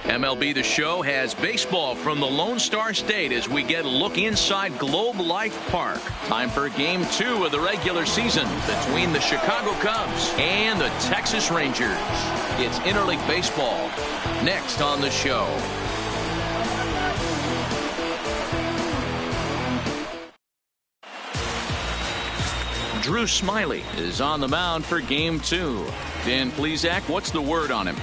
MLB The Show has baseball from the Lone Star State as we get a look inside Globe Life Park. Time for Game 2 of the regular season between the Chicago Cubs and the Texas Rangers. It's interleague baseball next on the show. Drew Smyly is on the mound for Game 2. Dan Plesac, what's the word on him?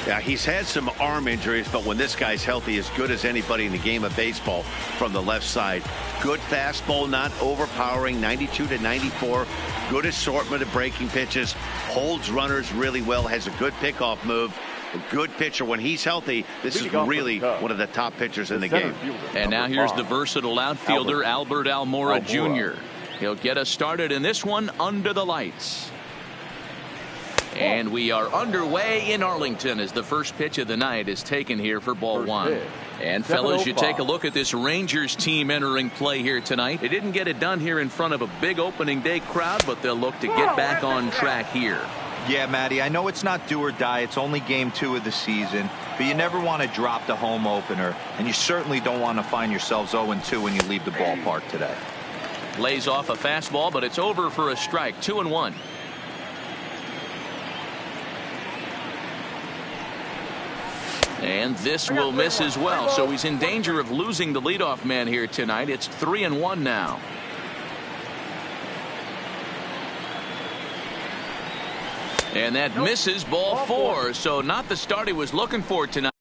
Yeah, he's had some arm injuries, but when this guy's healthy, as good as anybody in the game of baseball from the left side. Good fastball, not overpowering, 92 to 94. Good assortment of breaking pitches. Holds runners really well, has a good pickoff move. A good pitcher. When he's healthy, this is really one of the top pitchers in the game. And now here's the versatile outfielder, Albert Almora Jr. He'll get us started in this one under the lights. And we are underway in Arlington as the first pitch of the night is taken here for ball one. And fellas, you take a look at this Rangers team entering play here tonight. They didn't get it done here in front of a big opening day crowd, but they'll look to get back on track here. Yeah, Matty, I know it's not do or die. It's only Game 2 of the season, but you never want to drop the home opener, and you certainly don't want to find yourselves 0-2 when you leave the ballpark today. Lays off a fastball, but it's over for a strike. 2-1. And this will miss as well, so he's in danger of losing the leadoff man here tonight. It's 3-1 now. And that misses, ball 4, so not the start he was looking for tonight.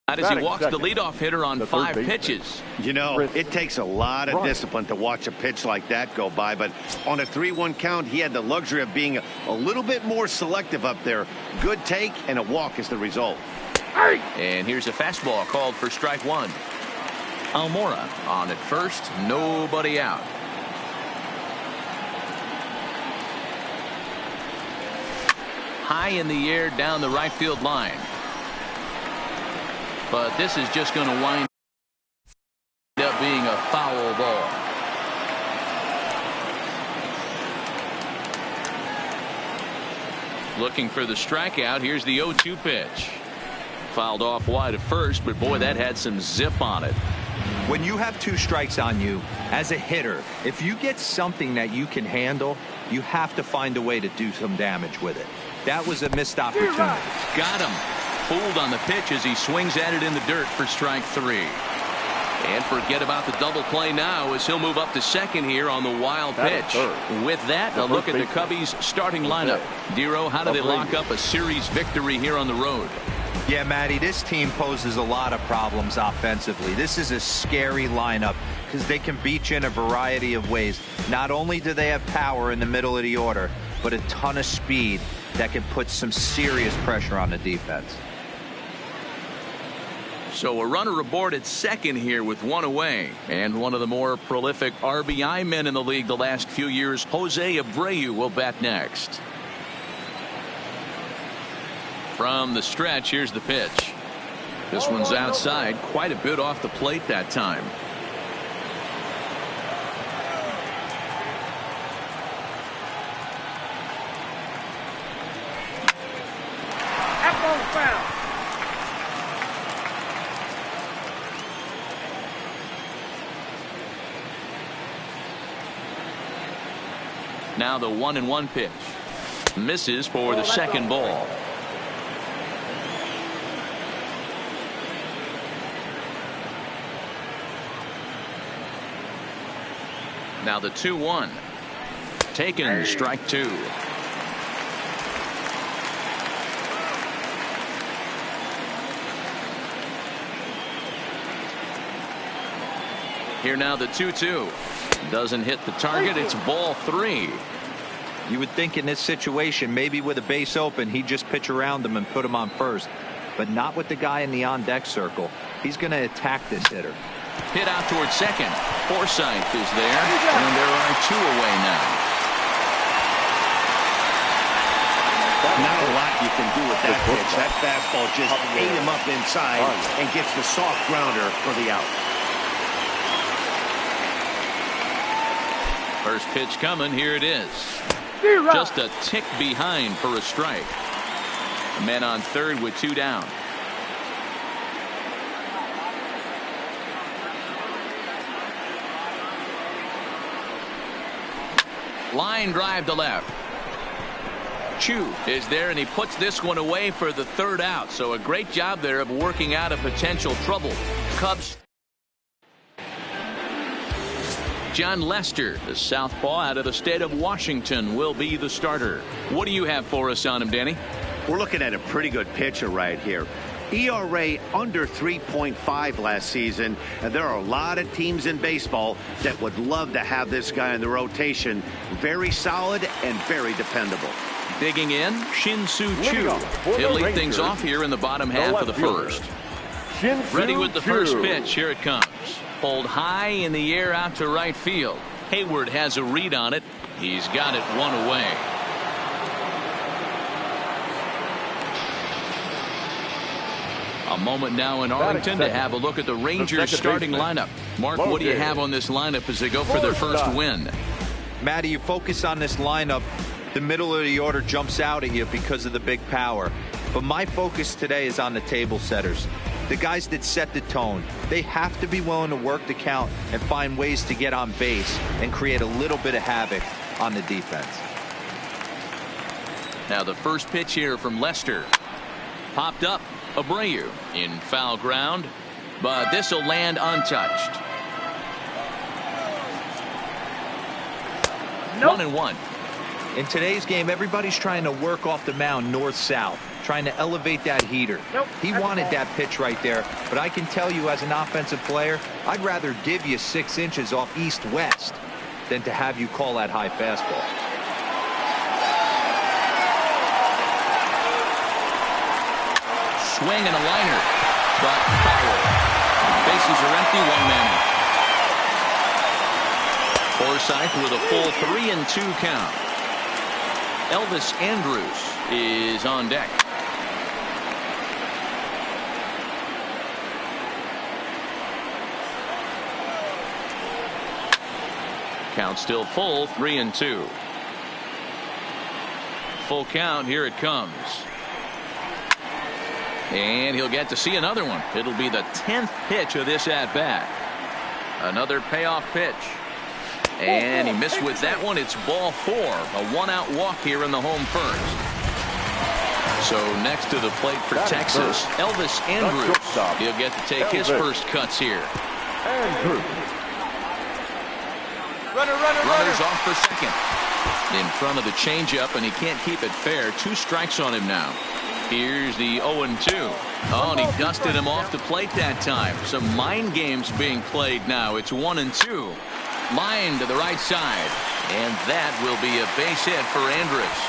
As he walks the leadoff hitter on 5 pitches. You know, it takes a lot of discipline to watch a pitch like that go by, but on a 3-1 count, he had the luxury of being a little bit more selective up there. Good take and a walk is the result. And here's a fastball called for strike 1. Almora on at first, nobody out. High in the air down the right field line. But this is just going to wind up being a foul ball. Looking for the strikeout. Here's the 0-2 pitch. Fouled off wide at first, but boy, that had some zip on it. When you have 2 strikes on you, as a hitter, if you get something that you can handle, you have to find a way to do some damage with it. That was a missed opportunity. Got him. Fooled on the pitch as he swings at it in the dirt for strike 3. And forget about the double play now as he'll move up to second here on the wild pitch. With that, a look at the Cubbies starting lineup. Dero, how do they lock up a series victory here on the road? Yeah, Matty, this team poses a lot of problems offensively. This is a scary lineup because they can beat you in a variety of ways. Not only do they have power in the middle of the order, but a ton of speed that can put some serious pressure on the defense. So a runner aboard at second here with 1 away. And one of the more prolific RBI men in the league the last few years, Jose Abreu, will bat next. From the stretch, here's the pitch. This one's outside, quite a bit off the plate that time. Now the 1-1 pitch. Misses for the second ball. Now the 2-1. Taken, strike 2. Here now the 2-2. Doesn't hit the target. It's ball 3. You would think in this situation, maybe with a base open, he'd just pitch around him and put him on first. But not with the guy in the on-deck circle. He's going to attack this hitter. Hit out towards second. Forsythe is there, and there are 2 away now. Not a lot you can do with that pitch. That fastball just ate him up inside and gets the soft grounder for the out. First pitch coming. Here it is. Just a tick behind for a strike. Men on third with 2 down. Line drive to left. Chu is there, and he puts this one away for the 3rd out. So a great job there of working out a potential trouble. Cubs. John Lester, the southpaw out of the state of Washington, will be the starter. What do you have for us on him, Danny? We're looking at a pretty good pitcher right here. ERA under 3.5 last season, and there are a lot of teams in baseball that would love to have this guy in the rotation. Very solid and very dependable. Digging in, Shin-Soo Choo. He'll lead things off here in the bottom half of the first. Ready with the first pitch. Here it comes. Pulled high in the air out to right field. Hayward has a read on it. He's got it 1 away. A moment now in Arlington to have a look at the Rangers starting lineup. Mark, what do you have on this lineup as they go for their first win? Matty, you focus on this lineup. The middle of the order jumps out at you because of the big power. But my focus today is on the table setters. The guys that set the tone. They have to be willing to work the count and find ways to get on base and create a little bit of havoc on the defense. Now the first pitch here from Lester. Popped up. Abreu in foul ground, but this will land untouched. 1-1. In today's game, everybody's trying to work off the mound north-south, trying to elevate that heater. He wanted that pitch right there, but I can tell you as an offensive player, I'd rather give you 6 inches off east-west than to have you call that high fastball. Swing and a liner, but foul. Bases are empty, 1 man out. Forsythe with a full 3-2 count. Elvis Andrus is on deck. Count still full, 3-2. Full count, here it comes. And he'll get to see another one. It'll be the 10th pitch of this at-bat. Another payoff pitch. And he missed with that one. It's ball 4. A 1-out walk here in the home first. So next to the plate for Texas, Elvis Andrus. He'll get to take his first cuts here. Runners off for second. In front of the changeup, and he can't keep it fair. 2 strikes on him now. Here's the 0-2. Oh, and he dusted him off the plate that time. Some mind games being played now. It's 1-2. Line to the right side. And that will be a base hit for Andrus.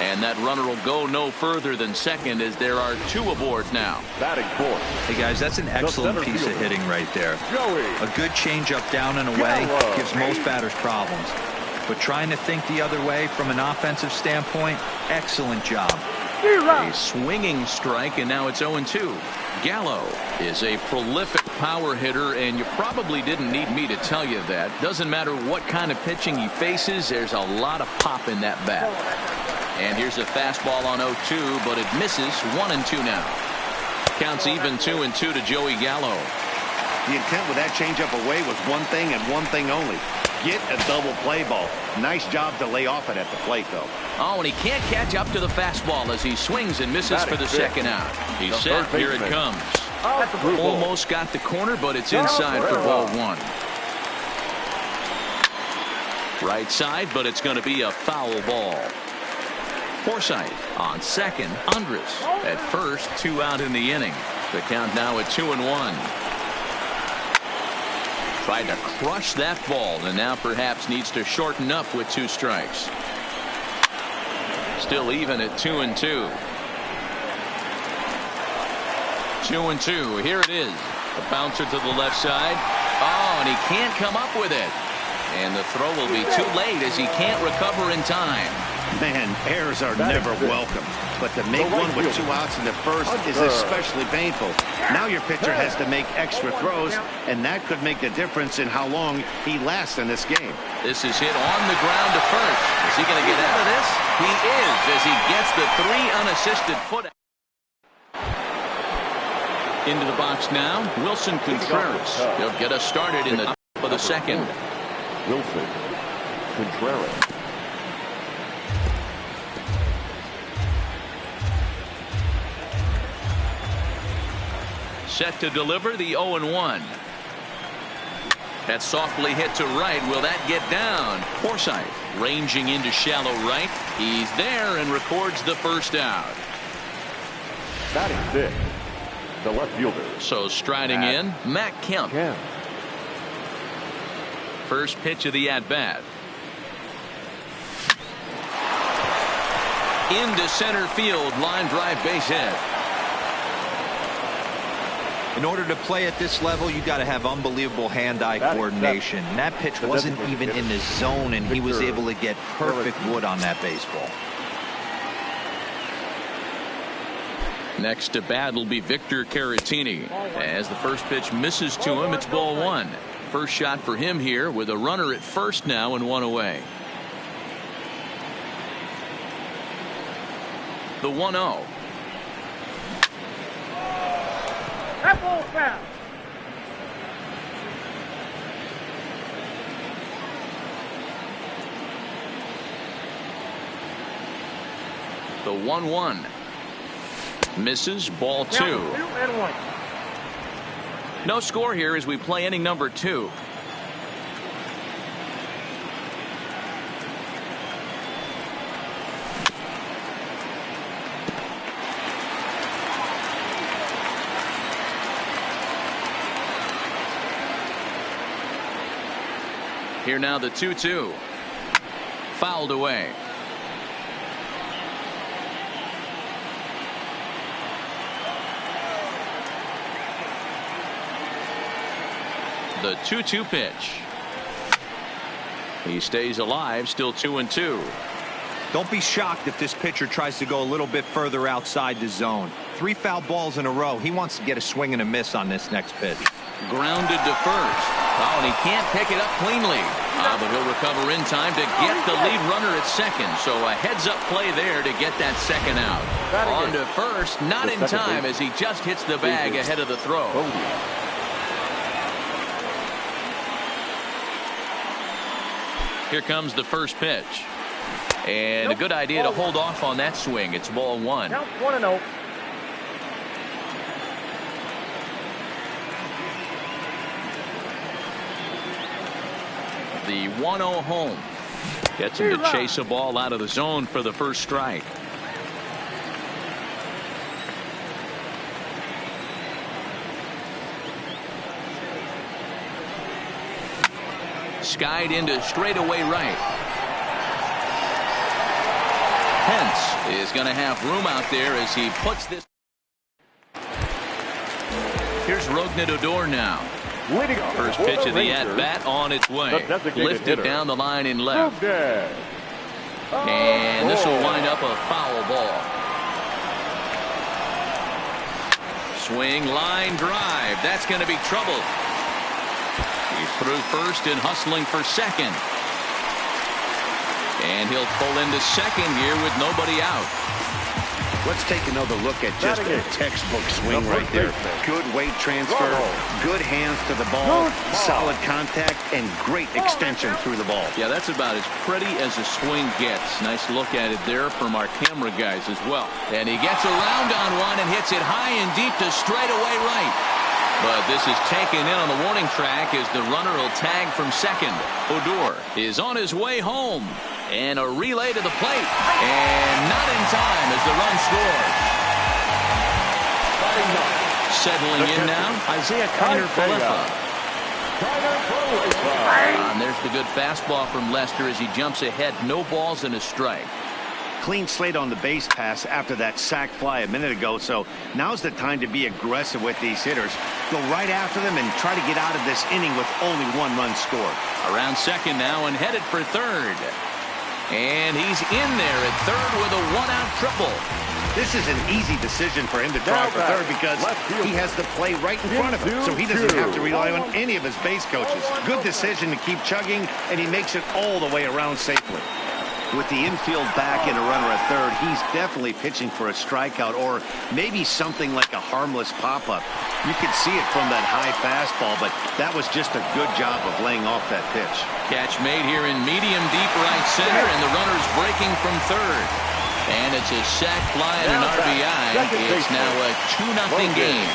And that runner will go no further than second as there are 2 aboard now. Batting fourth. Hey, guys, that's an excellent piece of hitting right there. A good changeup down and away gives most batters problems. But trying to think the other way from an offensive standpoint, excellent job. A swinging strike, and now it's 0-2. Gallo is a prolific power hitter, and you probably didn't need me to tell you that. Doesn't matter what kind of pitching he faces, there's a lot of pop in that bat. And here's a fastball on 0-2, but it misses. 1-2 now. Counts even 2-2 to Joey Gallo. The intent with that changeup away was one thing and one thing only. Get a double play ball. Nice job to lay off it at the plate, though. Oh, and he can't catch up to the fastball as he swings and misses for the second out. He's set. Here it comes. Almost got the corner, but it's inside for ball 1. Right side, but it's going to be a foul ball. Forsythe on second. Andrus at first. 2 out in the inning. The count now at 2-1. Tried to crush that ball, and now perhaps needs to shorten up with 2 strikes. Still even at 2-2. 2-2. Here it is. A bouncer to the left side. Oh, and he can't come up with it. And the throw will be too late as he can't recover in time. Man, errors are never welcome. But to make one with 2 outs in the first is especially painful. Now your pitcher has to make extra throws, and that could make the difference in how long he lasts in this game. This is hit on the ground to first. Is he going to get out of this? He is, as he gets the 3 unassisted foot out. Into the box now, Wilson Contreras. He'll get us started in the top of the second. Wilson Contreras. Set to deliver the 0-1. That's softly hit to right. Will that get down? Forsythe ranging into shallow right. He's there and records the first out. Batting 6, the left fielder. So striding in, Matt Kemp. First pitch of the at-bat. Into center field, line drive, base hit. In order to play at this level, you got to have unbelievable hand-eye coordination. And that pitch wasn't even in the zone, and he was able to get perfect wood on that baseball. Next to bat will be Victor Caratini. As the first pitch misses to him, it's ball 1. First shot for him here with a runner at first now and 1 away. The 1-0. That ball foul. The 1-1. Misses, ball 2. 2-1. No score here as we play inning number 2. Here now the 2-2. Fouled away. The 2-2 pitch. He stays alive, still 2-2. Don't be shocked if this pitcher tries to go a little bit further outside the zone. 3 foul balls in a row. He wants to get a swing and a miss on this next pitch. Grounded to first. Oh, and he can't pick it up cleanly. But he'll recover in time to get the lead runner at second. So a heads-up play there to get that second out. On to first, not in time as he just hits the bag ahead of the throw. Here comes the first pitch. And a good idea to hold off on that swing. It's ball 1. Count 1-0. The 1-0 home. Gets him to chase a ball out of the zone for the first strike. Skied into straightaway right. Pence is going to have room out there as he puts this. Here's Rougned Odor now. First pitch of the at-bat on its way. Lifted down the line in left. And this will wind up a foul ball. Swing, line drive. That's going to be trouble. He's through first and hustling for second. And he'll pull into second here with nobody out. Let's take another look at just a textbook swing right there. Good weight transfer, good hands to the ball, solid contact, and great extension through the ball. Yeah, that's about as pretty as a swing gets. Nice look at it there from our camera guys as well. And he gets around on one and hits it high and deep to straightaway right. But this is taken in on the warning track as the runner will tag from second. Odor is on his way home. And a relay to the plate. And not in time as the run scores. Settling in now, Isaiah Kiner Falefa. And there's the good fastball from Lester as he jumps ahead. No balls and a strike. Clean slate on the base pass after that sac fly a minute ago, so now's the time to be aggressive with these hitters. Go right after them and try to get out of this inning with only 1 run scored. Around second now and headed for third. And he's in there at third with a 1-out triple. This is an easy decision for him to try for third because he has the play right in front of him, so he doesn't have to rely on any of his base coaches. Good decision to keep chugging, and he makes it all the way around safely. With the infield back and a runner at third, he's definitely pitching for a strikeout or maybe something like a harmless pop-up. You could see it from that high fastball, but that was just a good job of laying off that pitch. Catch made here in medium deep right center, and the runner's breaking from third. And it's a sac fly and an RBI. It's now a 2-0 game.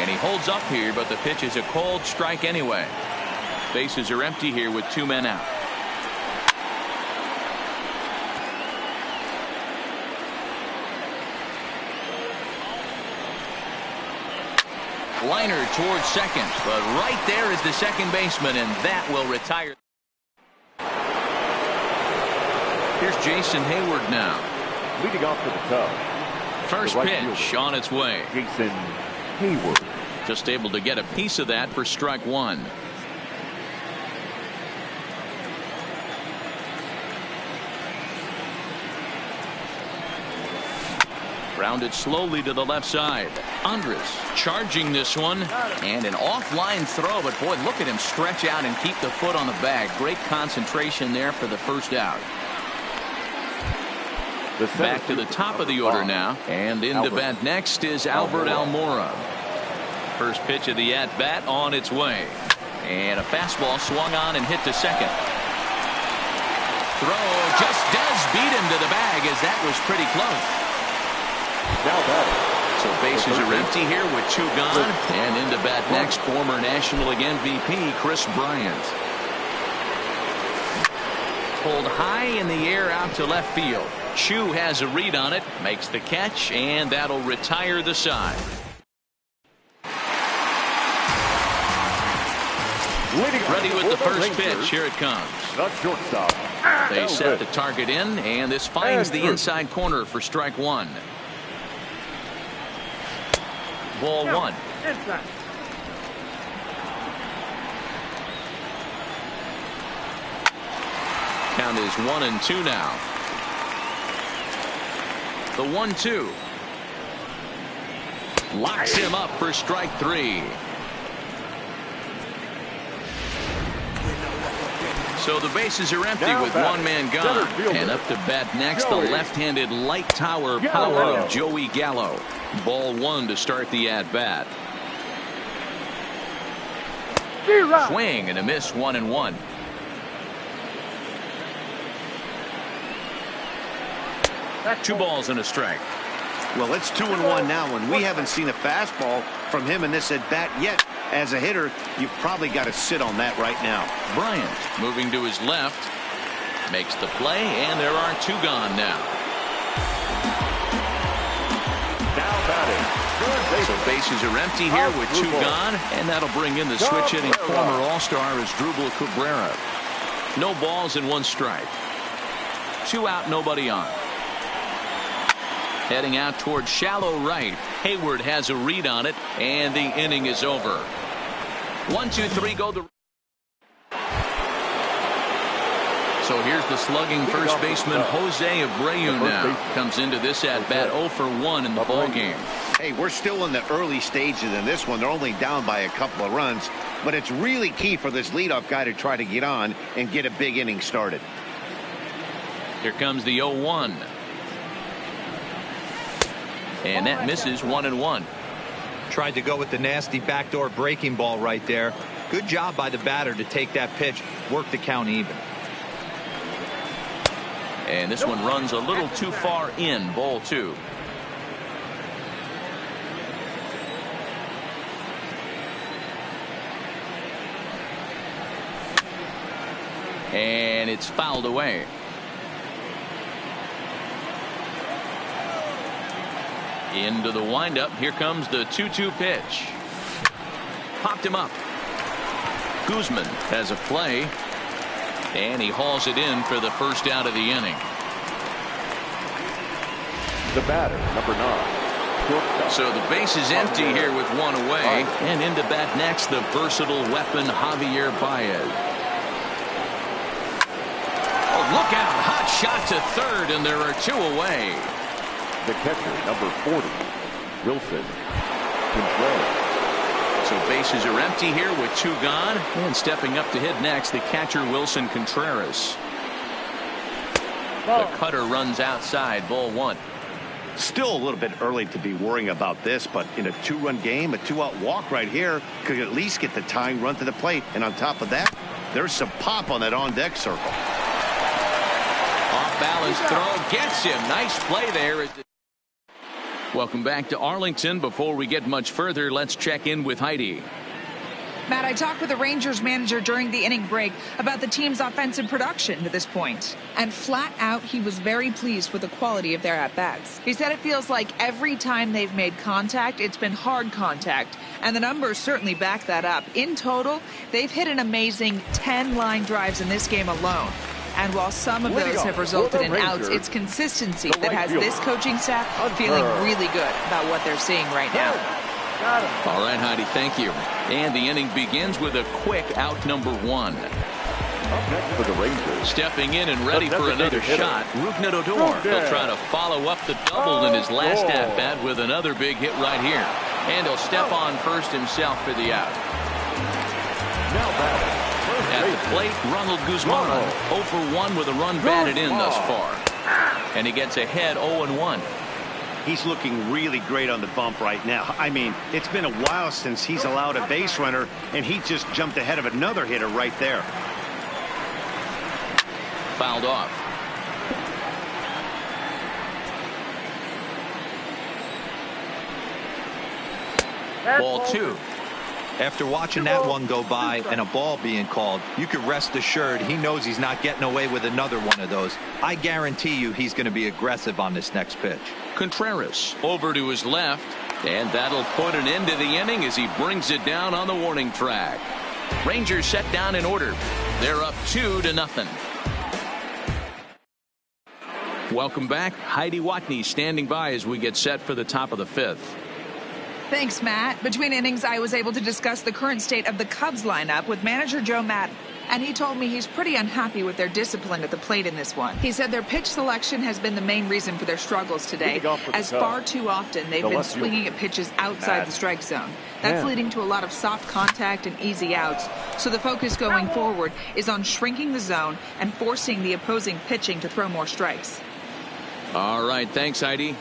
And he holds up here, but the pitch is a cold strike anyway. Bases are empty here with 2 men out. Liner towards second, but right there is the second baseman, and that will retire. Here's Jason Heyward now. Leading off for the Cubs. First pitch on its way. Jason Heyward. Just able to get a piece of that for strike one. Rounded slowly to the left side. Andrus charging this one, and an offline throw, but boy, look at him stretch out and keep the foot on the bag. Great concentration there for the first out. Back to the top of the order now, and in the bat next is Albert Almora. First pitch of the at-bat on its way, and a fastball swung on and hit to second. Throw just does beat him to the bag, as that was pretty close. Now batting. So bases are empty here with 2 gone, and in the bat next, former National League MVP Kris Bryant. Pulled high in the air out to left field. Chu has a read on it, makes the catch, and that'll retire the side. Ready with the first pitch. Here it comes. The shortstop. They set the target in, and this finds the inside corner for strike one. Ball one. Inside. Count is 1-2 now. The 1-2. Locks him up for strike three. So the bases are empty with 1 man gone. And up to bat next, the left-handed light tower power of Joey Gallo. Ball one to start the at-bat. Swing and a miss, 1-1. Two balls and a strike. Well, it's 2-1 now, and we haven't seen a fastball from him in this at-bat yet. As a hitter, you've probably got to sit on that right now. Bryant moving to his left. Makes the play, and there are 2 gone now. Now batting. So bases are empty here with 2 gone, and that'll bring in the switch-hitting former All-Star Asdrubal Cabrera. No balls and 1 strike. 2 out, nobody on. Heading out towards shallow right. Heyward has a read on it, and the inning is over. 1, 2, 3, go the. So here's the slugging first baseman Jose Abreu now. Comes into this at bat 0 for 1 in the ball game. Hey, we're still in the early stages in this one. They're only down by a couple of runs, but it's really key for this leadoff guy to try to get on and get a big inning started. Here comes the 0-1. And that misses, 1-1. Tried to go with the nasty backdoor breaking ball right there. Good job by the batter to take that pitch, work the count even. And this one runs a little too far in, ball 2. And it's fouled away. Into the windup. Here comes the 2-2 pitch. Popped him up. Guzman has a play, and he hauls it in for the first out of the inning. The batter, number 9, shortstop. So the base is empty here with one away, and into bat next, the versatile weapon Javier Baez. Oh, look out! Hot shot to third, and there are 2 away. The catcher, number 40, Wilson Contreras. So bases are empty here with 2 gone, and stepping up to hit next, the catcher Wilson Contreras. The cutter runs outside, ball 1. Still a little bit early to be worrying about this, but in a 2-run game, a 2-out walk right here could at least get the tying run to the plate. And on top of that, there's some pop on that on-deck circle. Off balance throw gets him. Nice play there. Welcome back to Arlington. Before we get much further, let's check in with Heidi. Matt, I talked with the Rangers manager during the inning break about the team's offensive production to this point. And flat out, he was very pleased with the quality of their at-bats. He said it feels like every time they've made contact, it's been hard contact. And the numbers certainly back that up. In total, they've hit an amazing 10 line drives in this game alone. And while some of those have resulted in outs, it's consistency that has this coaching staff feeling really good about what they're seeing right now. All right, Heidi, thank you. And the inning begins with a quick out number 1. Up next for the Rangers. Stepping in and ready for another shot, Rougned Odor. He'll try to follow up the double in his last at-bat with another big hit right here. And he'll step on first himself for the out. Now batting. At the plate, Ronald Guzman, 0 for 1 with a run batted in thus far. And he gets ahead 0-1. He's looking really great on the bump right now. I mean, it's been a while since he's allowed a base runner, and he just jumped ahead of another hitter right there. Fouled off. Ball 2. After watching that one go by and a ball being called, you can rest assured he knows he's not getting away with another one of those. I guarantee you he's going to be aggressive on this next pitch. Contreras over to his left, and that'll put an end to the inning as he brings it down on the warning track. Rangers set down in order. They're up 2-0. Welcome back. Heidi Watney standing by as we get set for the top of the 5th. Thanks, Matt. Between innings, I was able to discuss the current state of the Cubs lineup with manager Joe Maddon. And he told me he's pretty unhappy with their discipline at the plate in this one. He said their pitch selection has been the main reason for their struggles today, as far too often they've been swinging at pitches outside the strike zone. That's leading to a lot of soft contact and easy outs. So the focus going forward is on shrinking the zone and forcing the opposing pitching to throw more strikes. All right, thanks, Heidi.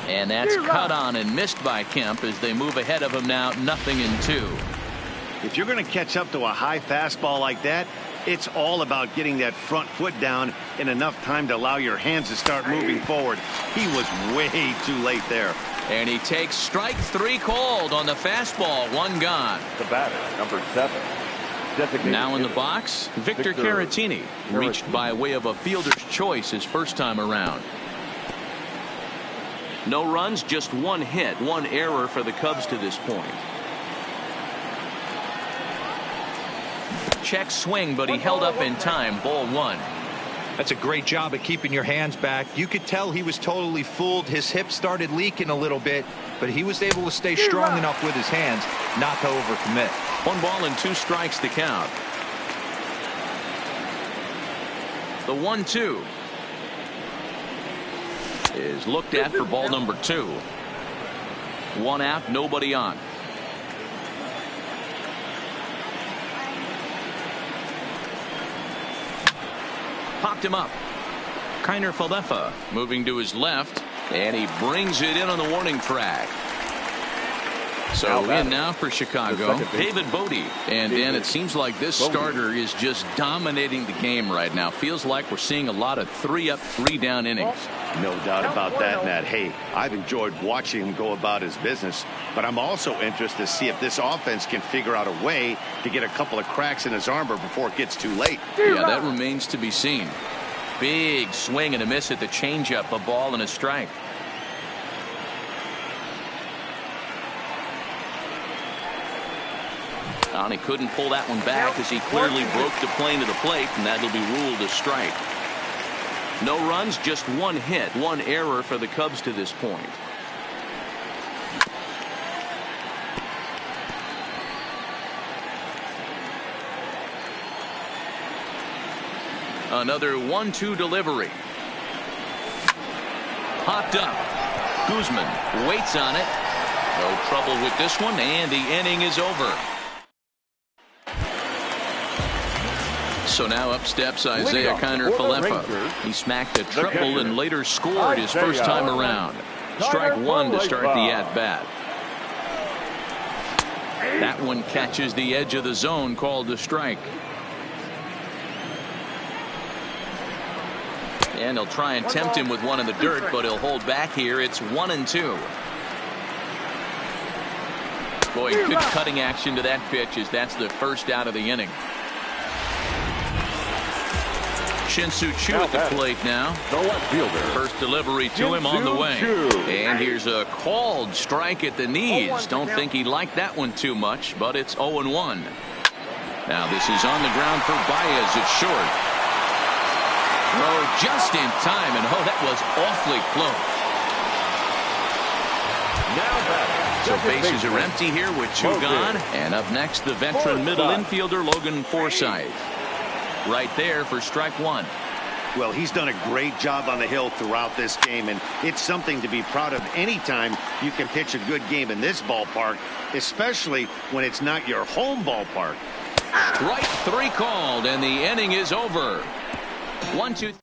And that's cut on and missed by Kemp as they move ahead of him now, 0-2. If you're going to catch up to a high fastball like that, it's all about getting that front foot down in enough time to allow your hands to start moving forward. He was way too late there. And he takes strike 3 called on the fastball, 1 gone. The batter, number 7. Now in the box, Victor Caratini, reached by way of a fielder's choice his first time around. No runs, just 1 hit, 1 error for the Cubs to this point. Check swing, but he held up in time. Ball 1. That's a great job of keeping your hands back. You could tell he was totally fooled. His hip started leaking a little bit, but he was able to stay strong enough with his hands not to overcommit. 1 ball and 2 strikes to count. The 1-2 is looked at for ball number 2. 1 out, nobody on. Popped him up. Kiner Falefa moving to his left, and he brings it in on the warning track. So in now for Chicago, David Bote. And Dan, it seems like this starter is just dominating the game right now. Feels like we're seeing a lot of 3-up, 3-down innings. No doubt about that, Matt. Hey, I've enjoyed watching him go about his business, but I'm also interested to see if this offense can figure out a way to get a couple of cracks in his armor before it gets too late. Yeah, that remains to be seen. Big swing and a miss at the changeup, a ball and a strike. And he couldn't pull that one back as he clearly broke the plane to the plate, and that'll be ruled a strike. No runs, just one hit, one error for the Cubs to this point. Another 1-2 delivery. Popped up. Guzman waits on it. No trouble with this one, and the inning is over. So now up steps Isaiah Kiner-Falefa. He smacked a triple and later scored his first time around. Strike one to start the at-bat. That one catches the edge of the zone, called a strike. And he'll try and tempt him with one in the dirt, but he'll hold back here. It's 1-2. Boy, good cutting action to that pitch as that's the first out of the inning. Shin-Soo Choo at the plate now. The left fielder. First delivery to him on the way. And here's a called strike at the knees. Don't think he liked that one too much, but it's 0-1. Now this is on the ground for Baez. It's short. Oh, just in time, and oh, that was awfully close. So bases are empty here with two gone. And up next, the veteran middle infielder Logan Forsythe. Right there for strike one. Well, he's done a great job on the hill throughout this game, and it's something to be proud of anytime you can pitch a good game in this ballpark, especially when it's not your home ballpark. Strike three called, and the inning is over. 1-2.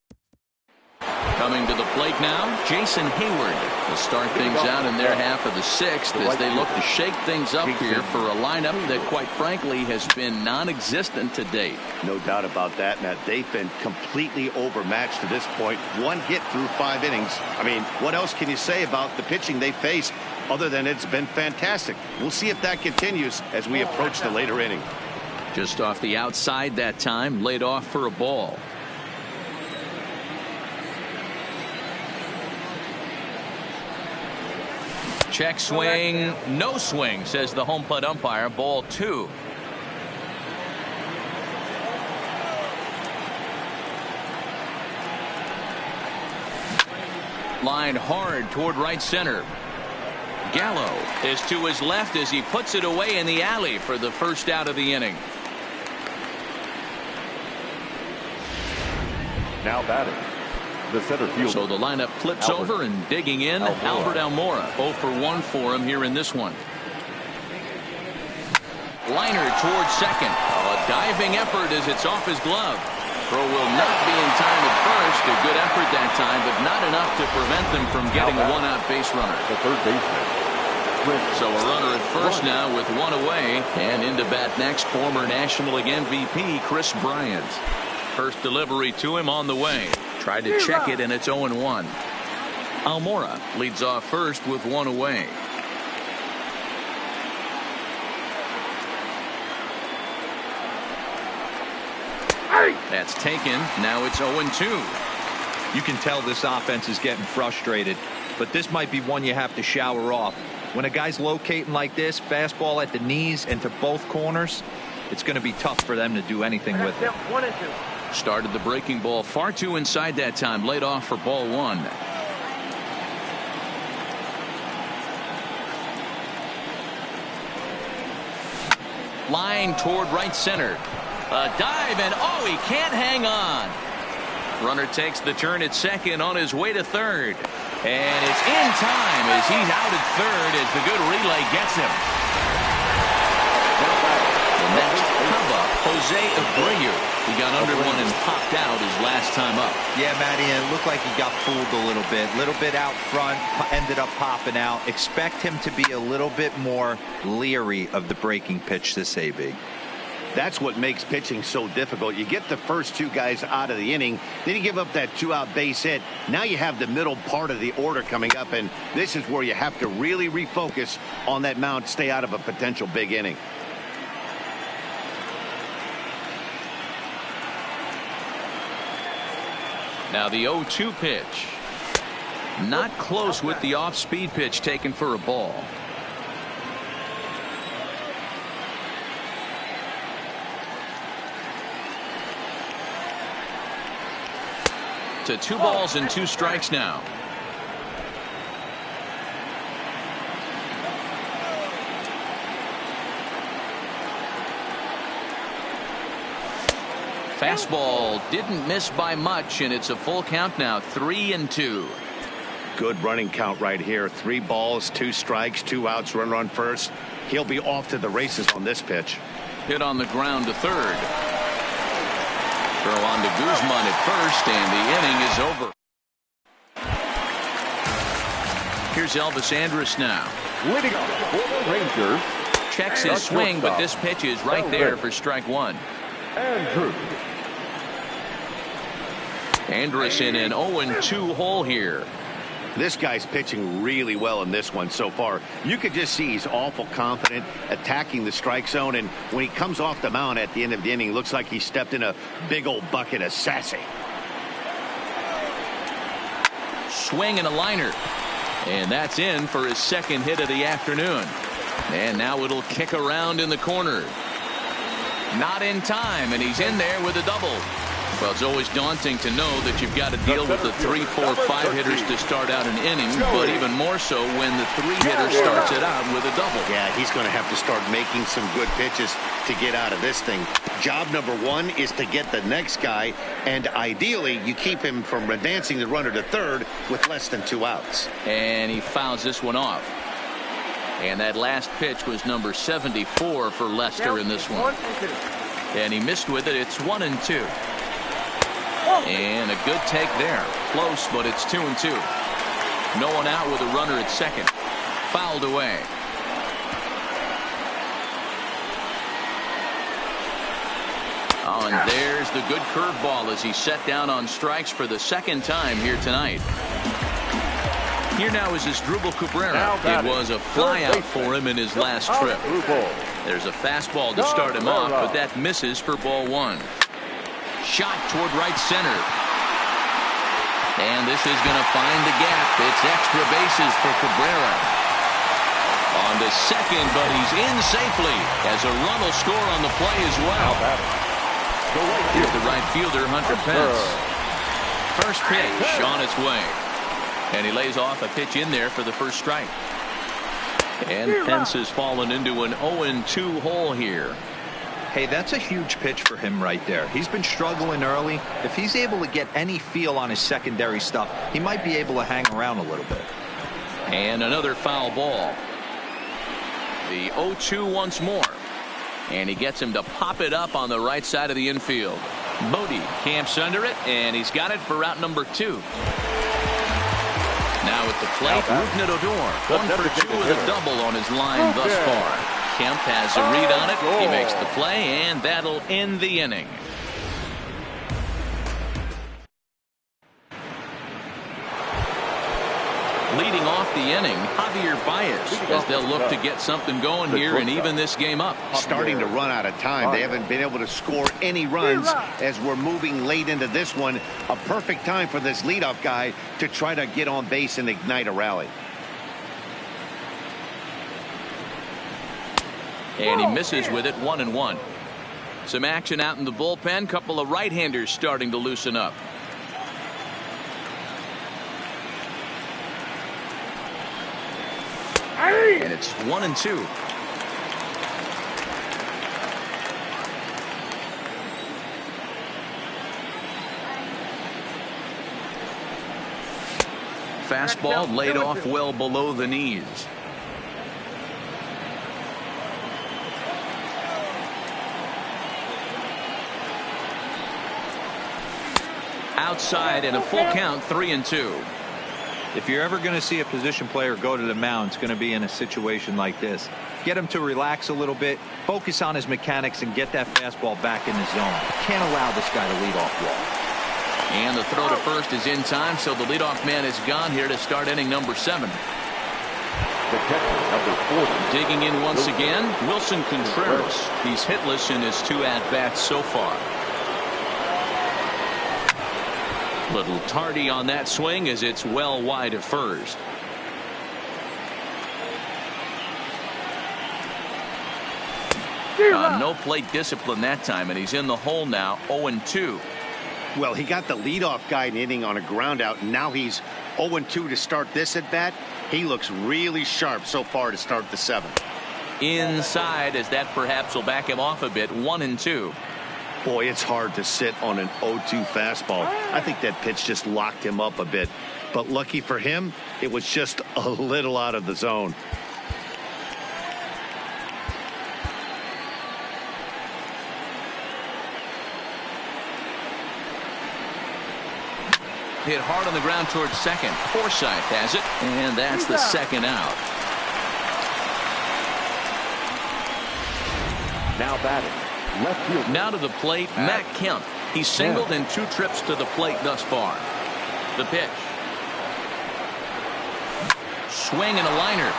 Coming to the plate now, Jason Hayward will start things out in their half of the sixth as they look to shake things up here for a lineup that, quite frankly, has been non-existent to date. No doubt about that, Matt. They've been completely overmatched to this point. One hit through 5 innings. I mean, what else can you say about the pitching they faced other than it's been fantastic? We'll see if that continues as we approach the later inning. Just off the outside that time, laid off for a ball. Check swing, no swing, says the home plate umpire. Ball 2. Line hard toward right center. Gallo is to his left as he puts it away in the alley for the first out of the inning. Now batting, the center fielder. So the lineup flips over, and digging in, Albert Almora. 0 for 1 for him here in this one. Liner towards second. A diving effort as it's off his glove. Throw will not be in time at first. A good effort that time, but not enough to prevent them from getting a one-out base runner. The third baseman. So a runner at first now with one away, and into bat next, former National League MVP Chris Bryant. First delivery to him on the way. Tried to check it, and it's 0-1. Almora leads off first with one away. That's taken. Now it's 0-2. You can tell this offense is getting frustrated, but this might be one you have to shower off. When a guy's locating like this, fastball at the knees and to both corners, it's going to be tough for them to do anything with it. 1-2. Started the breaking ball far too inside that time. Laid off for ball 1. Line toward right center. A dive, and oh, he can't hang on. Runner takes the turn at second on his way to third. And it's in time as he's out at third as the good relay gets him. The next come up, Jose Abreu. He got under one and popped out his last time up. Yeah, Matty, and it looked like he got fooled a little bit out front, ended up popping out. Expect him to be a little bit more leery of the breaking pitch this AB. That's what makes pitching so difficult. You get the first 2 guys out of the inning, then you give up that 2-out base hit. Now you have the middle part of the order coming up, and this is where you have to really refocus on that mound, stay out of a potential big inning. Now the 0-2 pitch. Not close with the off-speed pitch taken for a ball. to 2 balls and 2 strikes now. Fastball didn't miss by much, and it's a full count now, 3-2. Good running count right here. 3 balls, 2 strikes, 2 outs, runner on first. He'll be off to the races on this pitch. Hit on the ground to third. Throw on to Guzman at first, and the inning is over. Here's Elvis Andrus now. Leading off for the Rangers. Checks his swing, but this pitch is right there for strike 1. Andrus. Andrus in an 0-2 hole here. This guy's pitching really well in this one so far. You could just see he's awful confident attacking the strike zone, and when he comes off the mound at the end of the inning, looks like he stepped in a big old bucket of sassy. Swing and a liner, and that's in for his 2nd hit of the afternoon. And now it'll kick around in the corner. Not in time, and he's in there with a double. Well, it's always daunting to know that you've got to deal with the 3, 4, 5 hitters to start out an inning, but even more so when the 3-hitter starts it out with a double. Yeah, he's going to have to start making some good pitches to get out of this thing. Job number 1 is to get the next guy, and ideally you keep him from advancing the runner to third with less than 2 outs. And he fouls this one off. And that last pitch was number 74 for Lester in this one. And he missed with it. It's 1-2. And a good take there. Close, but it's 2-2. No one out with a runner at second. Fouled away. Oh, and there's the good curveball as he set down on strikes for the 2nd time here tonight. Here now is Asdrubal Cabrera. It was a flyout for him in his last trip. There's a fastball to start him off, but that misses for ball 1. Shot toward right center. And this is going to find the gap. It's extra bases for Cabrera. On to second, but he's in safely as a run will score on the play as well. Here's the right fielder, Hunter Pence. First pitch on its way. And he lays off a pitch in there for the first strike. And Pence has fallen into an 0-2 hole here. Hey, that's a huge pitch for him right there. He's been struggling early. If he's able to get any feel on his secondary stuff, he might be able to hang around a little bit. And another foul ball. The 0-2 once more. And he gets him to pop it up on the right side of the infield. Bodie camps under it, and he's got it for route number 2. Now at the plate, Rougned Odor. 1 for 2 with a double on his line thus far. Kemp has a read on it. He makes the play, and that'll end the inning. Leading off the inning, Javier Baez, as they'll look to get something going here and even this game up. Starting to run out of time. They haven't been able to score any runs as we're moving late into this one. A perfect time for this leadoff guy to try to get on base and ignite a rally. And he misses with it, 1-1. Some action out in the bullpen. Couple of right-handers starting to loosen up. And it's 1-2. Fastball laid off well below the knees. Outside and a full count, 3-2. If you're ever going to see a position player go to the mound, it's going to be in a situation like this. Get him to relax a little bit, focus on his mechanics, and get that fastball back in the zone. Can't allow this guy to lead off walk. And the throw to first is in time, so the leadoff man is gone here to start inning number 7. The catcher, number 40. Digging in once again, Wilson Contreras. He's hitless in his 2 at-bats so far. Little tardy on that swing as it's well wide of first. No plate discipline that time, and he's in the hole now, 0-2. Well, he got the leadoff guy in inning on a ground out, and now he's 0-2 to start this at bat. He looks really sharp so far to start the 7th. Inside, as that perhaps will back him off a bit. 1-2. Boy, it's hard to sit on an 0-2 fastball. I think that pitch just locked him up a bit. But lucky for him, it was just a little out of the zone. Hit hard on the ground towards second. Forsythe has it, and that's the second out. Now batting, left field. Now to the plate, Matt Kemp. He's singled in 2 trips to the plate thus far. The pitch. Swing and a liner.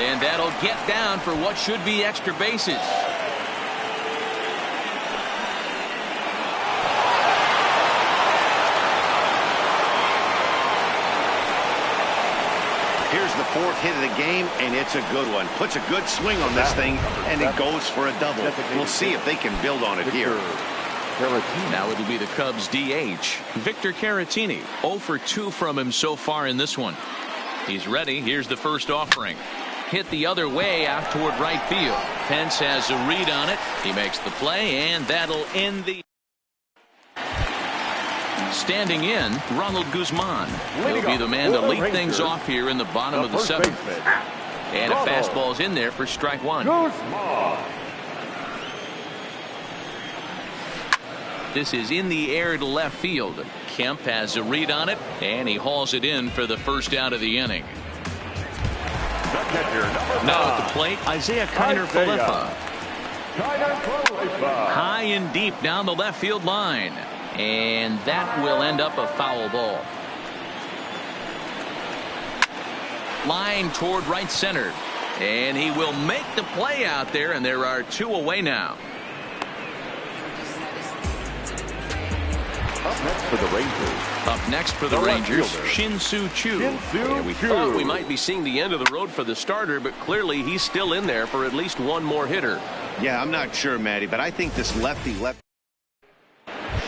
And that'll get down for what should be extra bases. Here's the 4th hit of the game, and it's a good one. Puts a good swing on this thing, and it goes for a double. We'll see if they can build on it here. Now it'll be the Cubs DH, Victor Caratini. 0 for 2 from him so far in this one. He's ready. Here's the first offering. Hit the other way out toward right field. Pence has a read on it. He makes the play, and that'll end the... Standing in, Ronald Guzman. He'll be the man to lead things off here in the bottom of the 7th. And a fastball's in there for strike 1. This is in the air to left field. Kemp has a read on it, and he hauls it in for the first out of the inning. Now at the plate, Isaiah Kiner-Falefa. High and deep down the left field line. And that will end up a foul ball. Line toward right center. And he will make the play out there, and there are 2 away now. Up next for the Rangers. Up next for the Rangers, Shin-Soo Choo. Yeah, we thought we might be seeing the end of the road for the starter, but clearly he's still in there for at least one more hitter. Yeah, I'm not sure, Matty, but I think this lefty.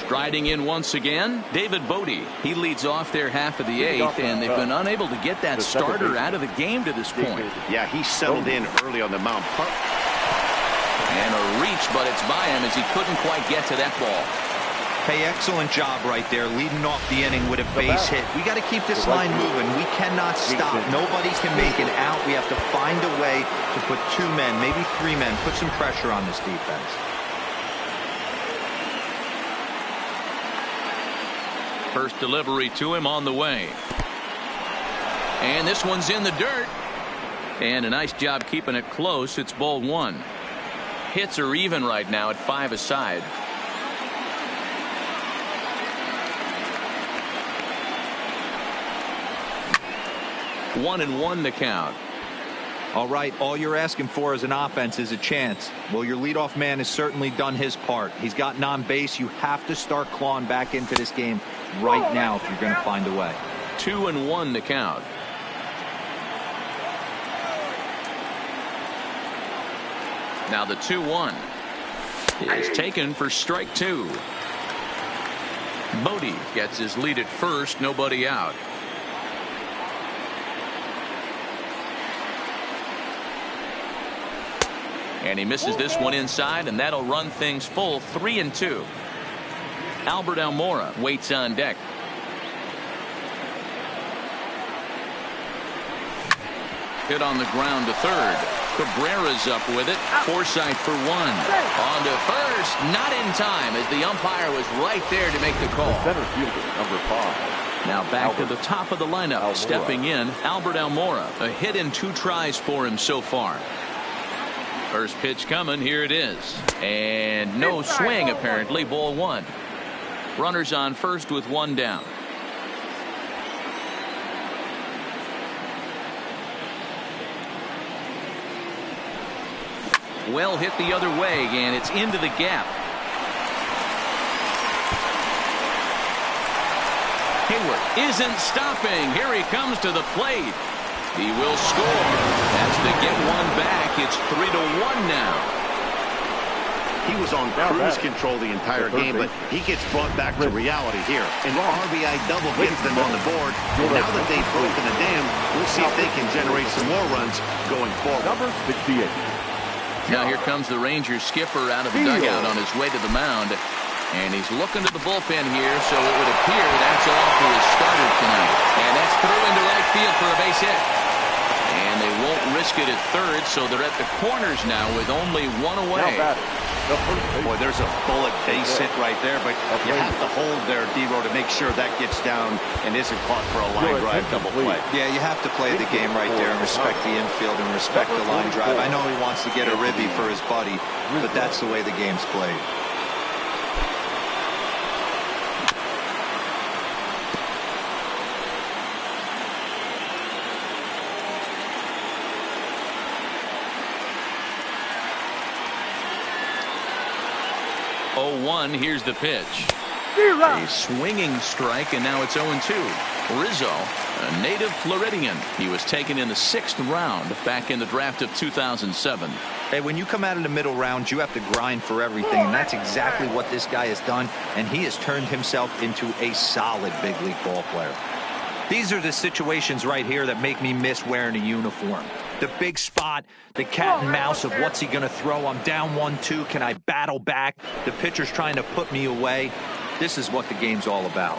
Striding in once again, David Bodie. He leads off their half of the 8th, and they've been unable to get that starter out of the game to this point. Yeah, he settled in early on the mound. And a reach, but it's by him as he couldn't quite get to that ball. Hey, excellent job right there, leading off the inning with a base hit. We got to keep this line moving. We cannot stop. Nobody can make it out. We have to find a way to put 2 men, maybe 3 men, put some pressure on this defense. First delivery to him on the way. And this one's in the dirt. And a nice job keeping it close. It's ball 1. Hits are even right now at 5 aside. One and one to count. All right, all you're asking for as an offense is a chance. Well, your leadoff man has certainly done his part. He's gotten on base. You have to start clawing back into this game right now if you're going to find a way. 2 and 1 to count. Now the 2-1 is taken for strike 2. Bodie gets his lead at first, nobody out. And he misses this one inside, and that'll run things full. 3-2. Albert Almora waits on deck. Hit on the ground to third. Cabrera's up with it. Forsythe for 1. On to first. Not in time, as the umpire was right there to make the call. Center fielder, number 5. Now back to the top of the lineup. Stepping in, Albert Almora. A hit in 2 tries for him so far. First pitch coming. Here it is. And no swing, apparently. Ball 1. Runners on first with 1 down. Well hit the other way, and it's into the gap. Hayward isn't stopping. Here he comes to the plate. He will score. That's to get one back. It's 3-1 now. He was on cruise control the entire game, but he gets brought back to reality here. An RBI double gets them on the board. And now that they've broken the dam, we'll see if they can generate some more runs going forward. Number 68. Now here comes the Rangers skipper out of the dugout on his way to the mound. And he's looking to the bullpen here, so it would appear that's all for his starter tonight. And that's through into right field for a base hit. And they won't risk it at third, so they're at the corners now with only one away. Boy, there's a bullet base hit right there, but you have to hold there, D-Row, to make sure that gets down and isn't caught for a line drive double play. Yeah, you have to play the game right there and respect the infield and respect the line drive. I know he wants to get a ribby for his buddy, but that's the way the game's played. Here's the pitch. A swinging strike, and now it's 0-2. Rizzo, a native Floridian. He was taken in the 6th round back in the draft of 2007. Hey, when you come out of the middle round, you have to grind for everything, and that's exactly what this guy has done, and he has turned himself into a solid big league ball player. These are the situations right here that make me miss wearing a uniform. The big spot, the cat and mouse of what's he going to throw. I'm down 1-2. Can I battle back? The pitcher's trying to put me away. This is what the game's all about.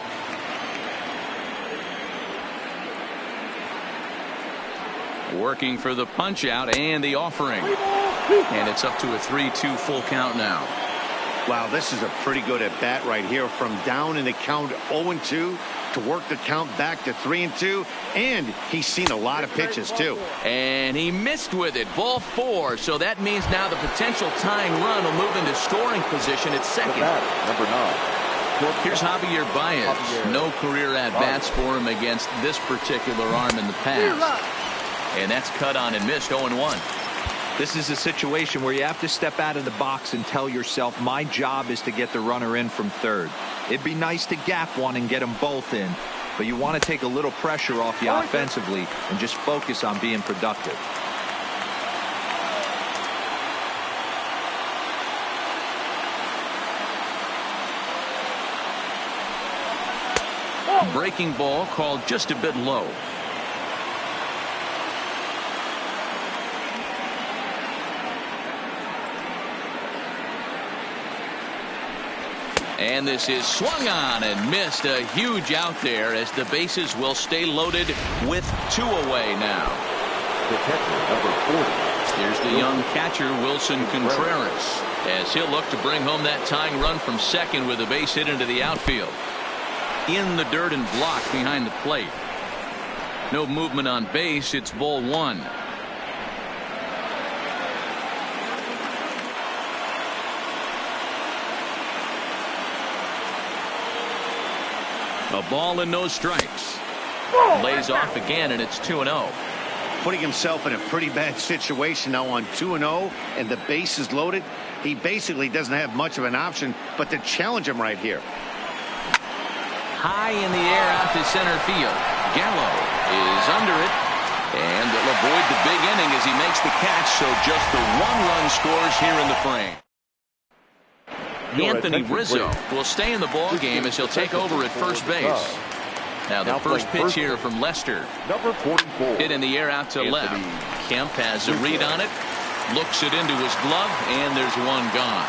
Working for the punch out and the offering. And it's up to a 3-2 full count now. Wow, this is a pretty good at bat right here, from down in the count 0-2 to work the count back to 3-2, and he's seen a lot of pitches too. And he missed with it. Ball 4, so that means now the potential tying run will move into scoring position at second. Number 9. Here's Javier Baez. No career at-bats for him against this particular arm in the past. And that's cut on and missed. 0-1. This is a situation where you have to step out of the box and tell yourself, my job is to get the runner in from third. It'd be nice to gap one and get them both in, but you want to take a little pressure off you offensively and just focus on being productive. Breaking ball called just a bit low. And this is swung on and missed. A huge out there as the bases will stay loaded with 2 away now. The catcher, number 40. Here's the young catcher, Wilson Contreras, as he'll look to bring home that tying run from second with a base hit into the outfield. In the dirt and blocked behind the plate. No movement on base. It's ball 1. A ball and no strikes. Lays off again, and it's 2-0. Putting himself in a pretty bad situation now on 2-0, and the base is loaded. He basically doesn't have much of an option but to challenge him right here. High in the air out to center field. Gallo is under it, and they'll avoid the big inning as he makes the catch, so just the 1 run scores here in the frame. Anthony Rizzo will stay in the ball game as he'll take over at first base. Now the first pitch here from Lester. Number 44. Hit in the air out to left. Kemp has a read on it. Looks it into his glove, and there's 1 gone.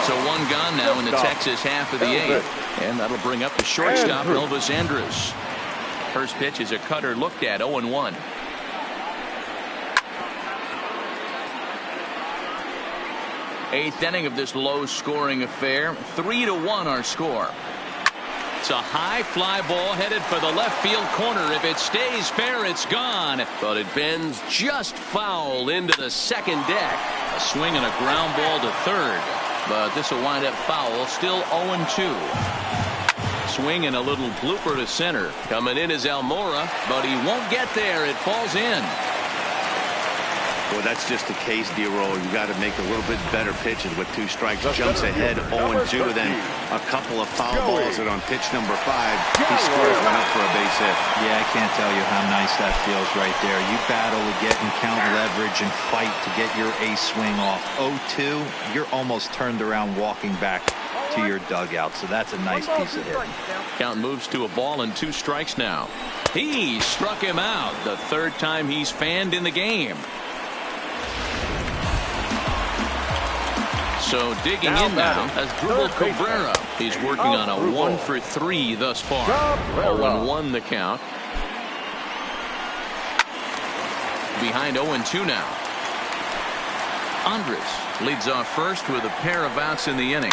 So 1 gone now in the Texas half of the 8th. And that'll bring up the shortstop, Elvis Andrus. First pitch is a cutter looked at, 0-1. 8th inning of this low-scoring affair. 3-1 our score. It's a high fly ball headed for the left field corner. If it stays fair, it's gone. But it bends just foul into the second deck. A swing and a ground ball to third. But this will wind up foul. Still 0-2. Swing and a little blooper to center. Coming in is Almora, but he won't get there. It falls in. Well, that's just the case, D-Roll. You got to make a little bit better pitches with 2 strikes. Jumps ahead 0-2, then a couple of foul balls, and on pitch number 5, he squares one up for a base hit. Yeah, I can't tell you how nice that feels right there. You battle to get and count leverage and fight to get your ace swing off. 0-2, you're almost turned around walking back to your dugout, so that's a nice piece of hitting. Count moves to a ball and 2 strikes now. He struck him out the 3rd time he's fanned in the game. So digging in now as Drupal Cabrera. He's working on a 1 for 3 thus far. 0-1 the count. Behind 0-2 now. Andres leads off first with a pair of outs in the inning.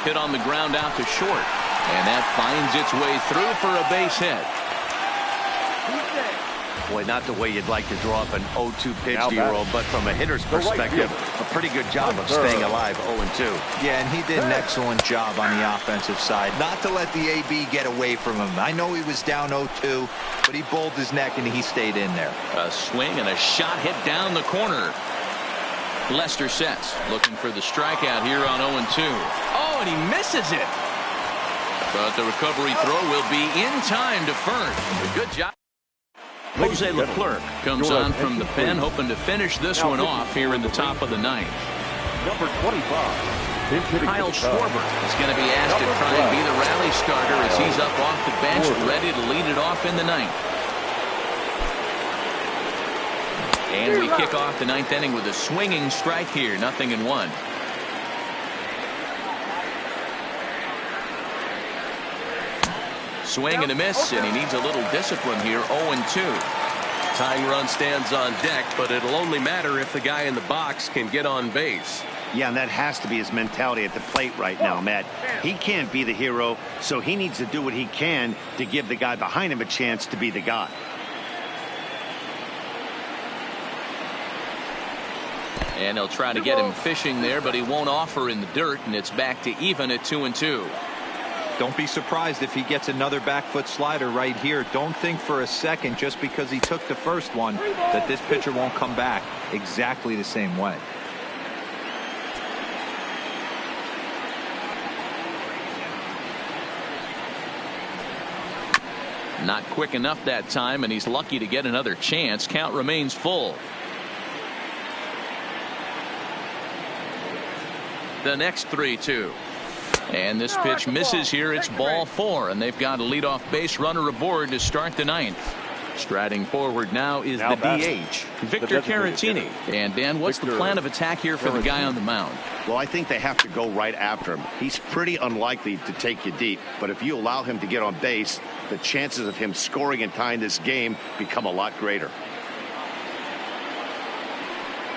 Hit on the ground out to short, and that finds its way through for a base hit. Boy, not the way you'd like to draw up an 0-2 pitch, D-Roll, but from a hitter's perspective, a pretty good job of staying alive 0-2. Yeah, and he did an excellent job on the offensive side. Not to let the AB get away from him. I know he was down 0-2, but he bowled his neck and he stayed in there. A swing and a shot hit down the corner. Lester sets, looking for the strikeout here on 0-2. Oh, and he misses it. But the recovery throw will be in time to first. Good job. Jose Leclerc comes on from the pen, hoping to finish this one off here in the top of the 9th. Number 25. Kyle Schwarber is going to be asked to try and be the rally starter as he's up off the bench, ready to lead it off in the 9th. And we kick off the 9th inning with a swinging strike here, 0-1. Swing and a miss, and he needs a little discipline here. 0-2. Tying run stands on deck, but it'll only matter if the guy in the box can get on base. Yeah, and that has to be his mentality at the plate right now, Matt. He can't be the hero, so he needs to do what he can to give the guy behind him a chance to be the guy. And he'll try to get him fishing there, but he won't offer in the dirt, and it's back to even at 2-2. Don't be surprised if he gets another back foot slider right here. Don't think for a second, just because he took the first one, that this pitcher won't come back exactly the same way. Not quick enough that time, and he's lucky to get another chance. Count remains full. The next 3-2. And this pitch misses here. It's ball 4, and they've got a leadoff base runner aboard to start the 9th. Striding forward now is the DH, Victor Caratini. And Dan, what's the plan of attack here for the guy on the mound? Well, I think they have to go right after him. He's pretty unlikely to take you deep, but if you allow him to get on base, the chances of him scoring and tying this game become a lot greater.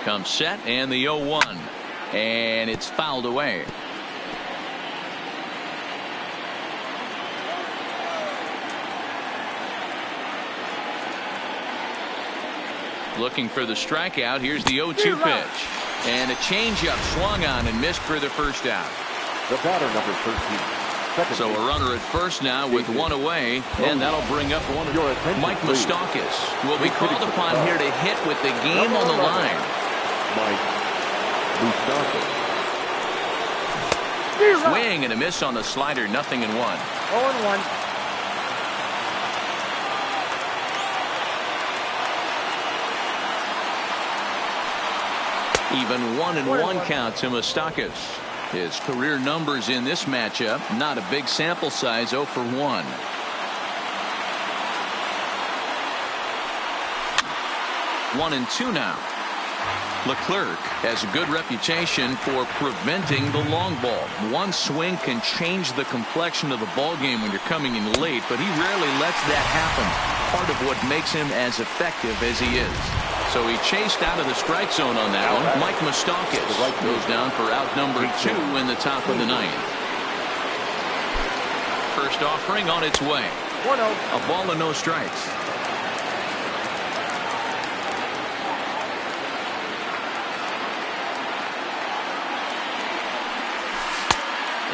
Comes set, and the 0-1. And it's fouled away. Looking for the strikeout. Here's the 0-2 pitch. And a changeup swung on and missed for the first out. The batter, number 13. So a runner at first now with 1 away, and that'll bring up Mike Moustakas, will be called upon here to hit with the game on the line. Mike Moustakas. Swing and a miss on the slider, 0-1. 0-1. Even 1-1 count to Moustakas. His career numbers in this matchup, not a big sample size, 0 for 1. One and two now. Leclerc has a good reputation for preventing the long ball. One swing can change the complexion of the ball game when you're coming in late, but he rarely lets that happen. Part of what makes him as effective as he is. So he chased out of the strike zone on that one. Mike Moustakas goes down for out number 2 in the top of the 9th. First offering on its way. 1-0. A ball and no strikes.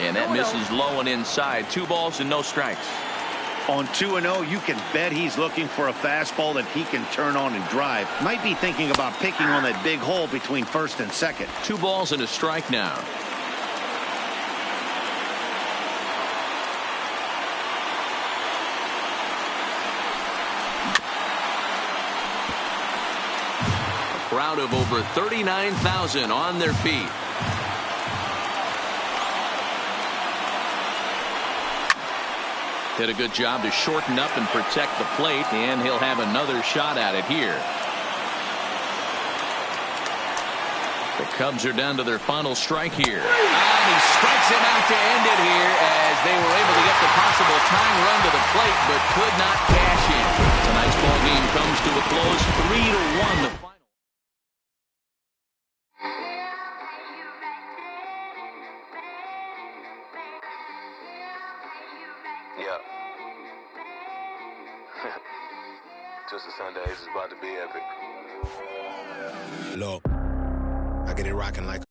And that misses low and inside. 2 balls and no strikes. On 2-0, you can bet he's looking for a fastball that he can turn on and drive. Might be thinking about picking on that big hole between first and second. 2 balls and a strike now. A crowd of over 39,000 on their feet. Did a good job to shorten up and protect the plate, and he'll have another shot at it here. The Cubs are down to their final strike here. And he strikes him out to end it here as they were able to get the possible tying run to the plate but could not cash in. Tonight's ball game comes to a close, 3-1 the final. Yeah. Twisted Sundays is about to be epic. Look, I get it rocking like